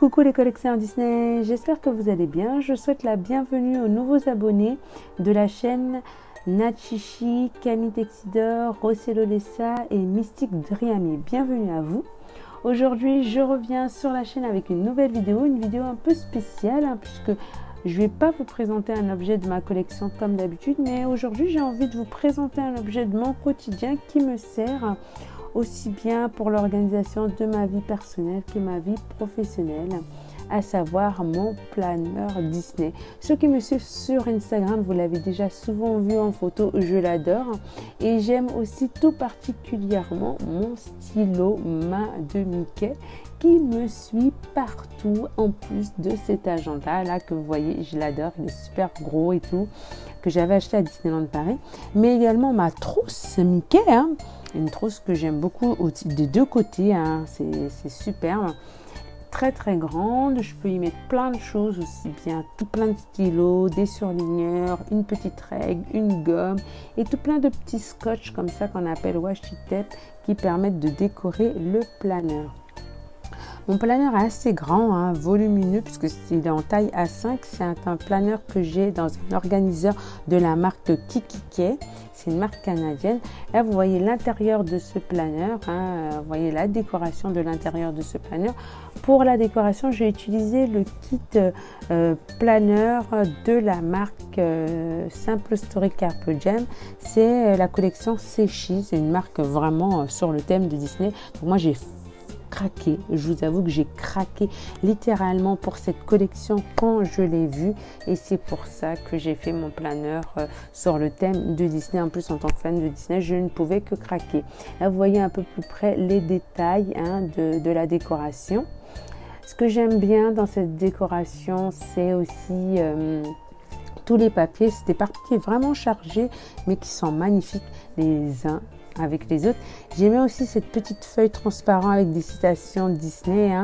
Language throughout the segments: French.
Coucou les collectionneurs Disney, j'espère que vous allez bien. Je souhaite la bienvenue aux nouveaux abonnés de la chaîne Nachichi, Camille Texidor, Rossello Lessa et Mystique Driami. Bienvenue à vous. Aujourd'hui, je reviens sur la chaîne avec une nouvelle vidéo, une vidéo un peu spéciale puisque je ne vais pas vous présenter un objet de ma collection comme d'habitude, mais aujourd'hui j'ai envie de vous présenter un objet de mon quotidien qui me sert aussi bien pour l'organisation de ma vie personnelle que ma vie professionnelle, à savoir mon planeur Disney. Ceux qui me suivent sur Instagram, vous l'avez déjà souvent vu en photo, je l'adore. Et j'aime aussi tout particulièrement mon stylo main de Mickey qui me suit partout, en plus de cet agenda là que vous voyez, je l'adore, il est super gros et tout, que j'avais acheté à Disneyland Paris. Mais également ma trousse Mickey, une trousse que j'aime beaucoup des deux côtés, c'est superbe, très grande. Je peux y mettre plein de choses aussi bien, tout plein de stylos, des surligneurs, une petite règle, une gomme et tout plein de petits scotch comme ça qu'on appelle washi tape qui permettent de décorer le planeur. Mon planeur est assez grand, volumineux, puisque il est en taille A5. C'est un planeur que j'ai dans un organiseur de la marque Kikikey. C'est une marque canadienne. Là, vous voyez l'intérieur de ce planeur. Vous voyez la décoration de l'intérieur de ce planeur. Pour la décoration, j'ai utilisé le kit planeur de la marque Simple Story Carpe Gem. C'est la collection Sechi. C'est une marque vraiment sur le thème de Disney. Donc moi, j'ai craqué, je vous avoue que j'ai craqué littéralement pour cette collection quand je l'ai vue, et c'est pour ça que j'ai fait mon planeur sur le thème de Disney. En plus, en tant que fan de Disney, je ne pouvais que craquer. Là, vous voyez un peu plus près les détails de la décoration. Ce que j'aime bien dans cette décoration, c'est aussi tous les papiers. C'est des papiers vraiment chargés mais qui sont magnifiques les uns avec les autres. J'ai mis aussi cette petite feuille transparente avec des citations Disney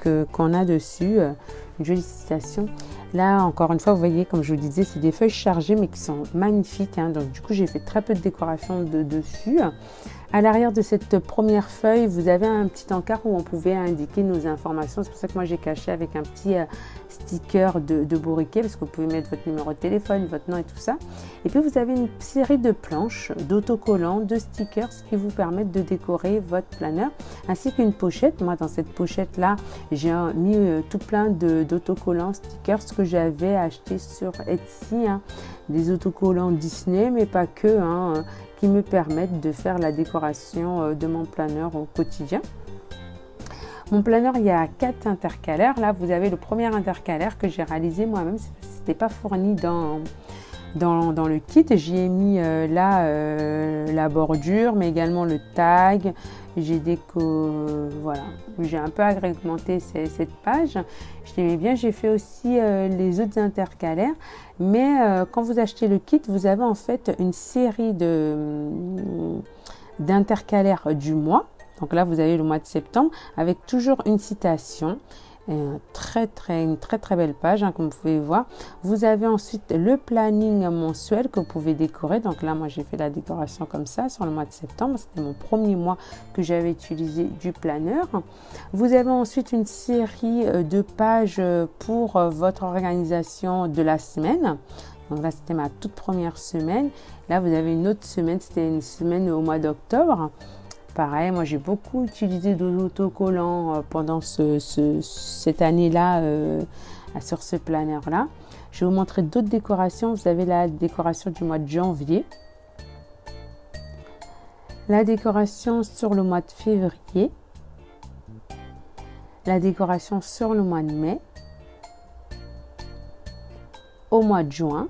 qu'on a dessus, une jolie citation. Là, encore une fois, vous voyez, comme je vous disais, c'est des feuilles chargées mais qui sont magnifiques. Donc du coup, j'ai fait très peu de décoration dessus. À l'arrière de cette première feuille, vous avez un petit encart où on pouvait indiquer nos informations. C'est pour ça que moi, j'ai caché avec un petit sticker de bourriquet, parce que vous pouvez mettre votre numéro de téléphone, votre nom et tout ça. Et puis, vous avez une série de planches, d'autocollants, de stickers qui vous permettent de décorer votre planeur, ainsi qu'une pochette. Moi, dans cette pochette-là, j'ai mis tout plein d'autocollants, stickers que j'avais acheté sur Etsy, des autocollants Disney, mais pas que, qui me permettent de faire la décoration de mon planeur au quotidien. Mon planeur, il y a 4 intercalaires. Là, vous avez le premier intercalaire que j'ai réalisé moi-même. C'était pas fourni dans le kit. J'y ai mis la bordure, mais également le tag. Voilà, j'ai un peu agrémenté cette page. Je l'aimais bien. J'ai fait aussi les autres intercalaires. Mais quand vous achetez le kit, vous avez en fait une série d'intercalaires du mois. Donc là, vous avez le mois de septembre avec toujours une citation. Une très belle page, comme vous pouvez voir. Vous avez ensuite le planning mensuel que vous pouvez décorer. Donc là, moi, j'ai fait la décoration comme ça sur le mois de septembre. C'était mon premier mois que j'avais utilisé du planeur. Vous avez ensuite une série de pages pour votre organisation de la semaine. Donc là, c'était ma toute première semaine. Là, vous avez une autre semaine. C'était une semaine au mois d'octobre. Pareil, moi j'ai beaucoup utilisé d'autocollants pendant cette année-là sur ce planeur-là. Je vais vous montrer d'autres décorations. Vous avez la décoration du mois de janvier. La décoration sur le mois de février. La décoration sur le mois de mai. Au mois de juin.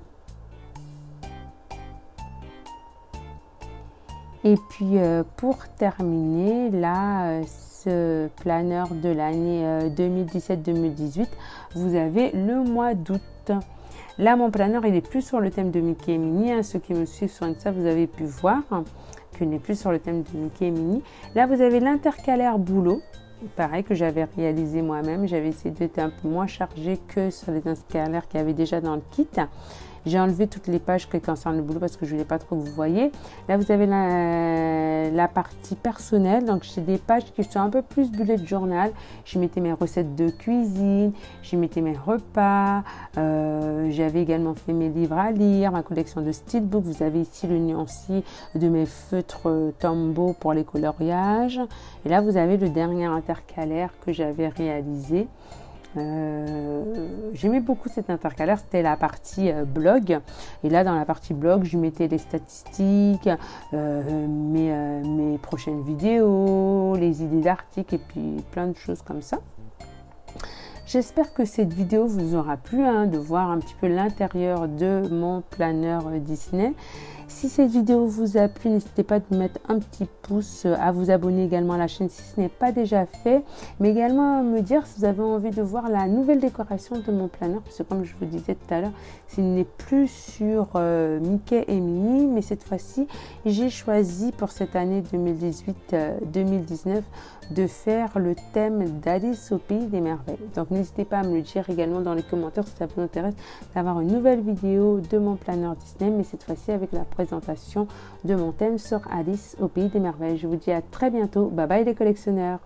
Et puis pour terminer, là, ce planeur de l'année 2017-2018, vous avez le mois d'août. Là, mon planeur, il est plus sur le thème de Mickey et Minnie. Ceux qui me suivent sur Insta, vous avez pu voir qu'il n'est plus sur le thème de Mickey et Minnie. Là, vous avez l'intercalaire boulot. Pareil, que j'avais réalisé moi-même. J'avais essayé d'être un peu moins chargé que sur les intercalaires qu'il y avait déjà dans le kit. J'ai enlevé toutes les pages qui concernent le boulot parce que je voulais pas trop que vous voyez. Là, vous avez la partie personnelle. Donc, j'ai des pages qui sont un peu plus bullet journal. Je mettais mes recettes de cuisine, je mettais mes repas. J'avais également fait mes livres à lire, ma collection de steelbook. Vous avez ici le nuancier de mes feutres Tombow pour les coloriages. Et là, vous avez le dernier intercalaire que j'avais réalisé. J'aimais beaucoup cet intercalaire, c'était la partie blog, et là dans la partie blog je mettais les statistiques, mes prochaines vidéos, les idées d'articles et puis plein de choses comme ça. J'espère que cette vidéo vous aura plu, de voir un petit peu l'intérieur de mon planeur Disney. Si cette vidéo vous a plu, n'hésitez pas de mettre un petit pouce, à vous abonner également à la chaîne si ce n'est pas déjà fait, mais également à me dire si vous avez envie de voir la nouvelle décoration de mon planeur, parce que comme je vous disais tout à l'heure, ce n'est plus sur Mickey et Minnie, mais cette fois-ci, j'ai choisi pour cette année 2018-2019 de faire le thème d'Alice au Pays des Merveilles. Donc n'hésitez pas à me le dire également dans les commentaires si ça vous intéresse d'avoir une nouvelle vidéo de mon planeur Disney, mais cette fois-ci avec la présentation de mon thème sur Alice au Pays des Merveilles. Je vous dis à très bientôt. Bye bye les collectionneurs.